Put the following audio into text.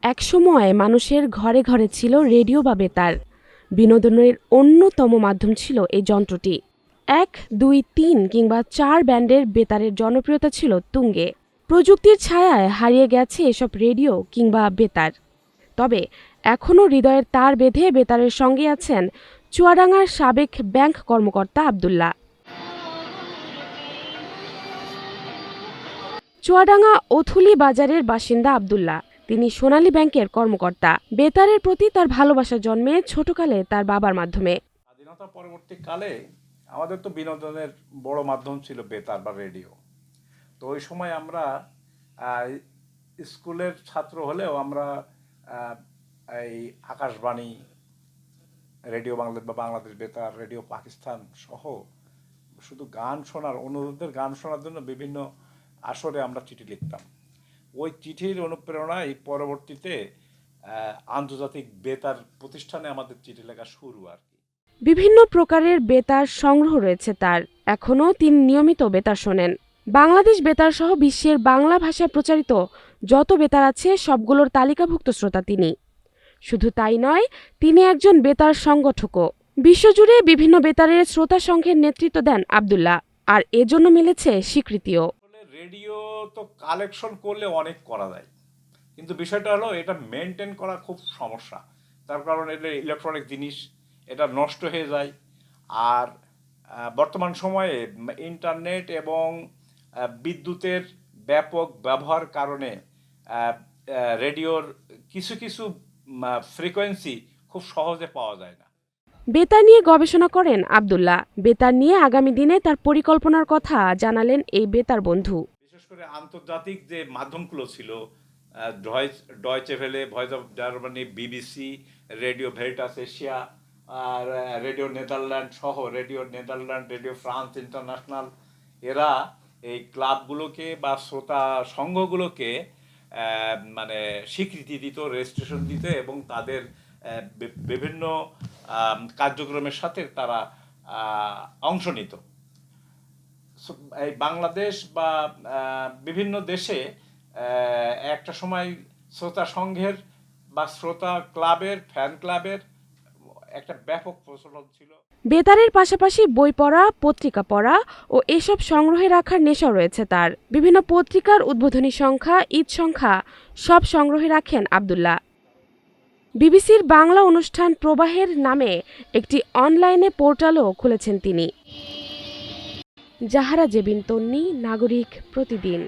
একসময় মানুষের ঘরে ঘরে ছিল রেডিও বা বেতার। বিনোদনের অন্যতম মাধ্যম ছিল এই যন্ত্রটি। ১, ২, ৩ কিংবা ৪ ব্যান্ডের বেতারের জনপ্রিয়তা ছিল তুঙ্গে। প্রযুক্তির ছায়ায় হারিয়ে গেছে এসব রেডিও কিংবা বেতার। তবে এখনও হৃদয়ের তার বেঁধে বেতারের সঙ্গে আছেন চুয়াডাঙ্গার সাবেক ব্যাংক কর্মকর্তা আব্দুল্লাহ। চুয়াডাঙ্গা ওথুলি বাজারের বাসিন্দা আব্দুল্লাহ। তিনি সোনালী ব্যাংকের কর্মকর্তা। বেতারের প্রতি তার ভালোবাসা জন্মে ছোটকালে তার বাবার মাধ্যমে। স্বাধীনতা পরবর্তী কালে আমাদের তো বিনোদনের বড় মাধ্যম ছিল বেতার বা রেডিও। তো ওই সময় আমরা স্কুলের ছাত্র হলেও আমরা এই আকাশবাণী, রেডিও বাংলাদেশ বা বাংলাদেশ বেতার, রেডিও পাকিস্তান সহ শুধু গান শোনার, অনুরোধের গান শোনার জন্য বিভিন্ন আসরে আমরা চিঠি লিখতাম। ওই চিঠির অনুপ্রেরণায় পরবর্তীতে আন্তর্জাতিক বেতার প্রতিষ্ঠানে আমাদের চিঠি লেখা শুরু আর কি। বিভিন্ন প্রকারের বেতার সংগ্রহ রয়েছে তার। এখনও তিনি নিয়মিত বেতার শোনেন। বাংলাদেশ বেতার সহ বিশ্বের বাংলা ভাষায় প্রচারিত যত বেতার আছে সবগুলোর তালিকাভুক্ত শ্রোতা তিনি। শুধু তাই নয়, তিনি একজন বেতার সংগঠকও। বিশ্বজুড়ে বিভিন্ন বেতারের শ্রোতা সংঘের নেতৃত্ব দেন আব্দুল্লাহ, আর এজন্য মিলেছে স্বীকৃতিও। রেডিও তো কালেকশন করলে অনেক করা যায়, কিন্তু বিষয়টা হলো এটা মেনটেন করা খুব সমস্যা। তার কারণ এটা ইলেকট্রনিক জিনিস, এটা নষ্ট হয়ে যায়। আর বর্তমান সময়ে ইন্টারনেট এবং বিদ্যুতের ব্যাপক ব্যবহার কারণে রেডিওর কিছু কিছু ফ্রিকোয়েন্সি খুব সহজে পাওয়া যায় না। বেতার নিয়ে গবেষণা করেন আব্দুল্লাহ। বেতার নিয়ে আগামী দিনে তার পরিকল্পনার কথা জানালেন এই বেতার বন্ধু। বিশেষ করে আন্তর্জাতিক যে মাধ্যমগুলো ছিল, Deutsche Welle, voice of Germany, BBC, radio Veritas Asia, আর রেডিও নেদারল্যান্ড সহ radio Netherland, radio France International, এরা এই ক্লাবগুলোকে বা শ্রোতা সংঘগুলোকে মানে স্বীকৃতি দিত, রেজিস্ট্রেশন দিত এবং তাদের বিভিন্ন কার্যক্রমের সাথে তারা অংশ নিত। এই বাংলাদেশ বা বিভিন্ন দেশে একটা সময় শ্রোতা সংঘের বা শ্রোতা ক্লাবের, ফ্যান ক্লাবের একটা ব্যাপক প্রচলন ছিল। বেতারের পাশাপাশি বই পড়া, পত্রিকা পড়া ও এসব সংগ্রহে রাখার নেশা রয়েছে তার। বিভিন্ন পত্রিকার উদ্বোধনী সংখ্যা, ঈদ সংখ্যা সব সংগ্রহে রাখেন আব্দুল্লাহ। বিবিসির বাংলা অনুষ্ঠান প্রবাহের নামে একটি অনলাইনে পোর্টালও খুলেছেন তিনি। জাহারা জেবিন তন্নি, নাগরিক প্রতিদিন।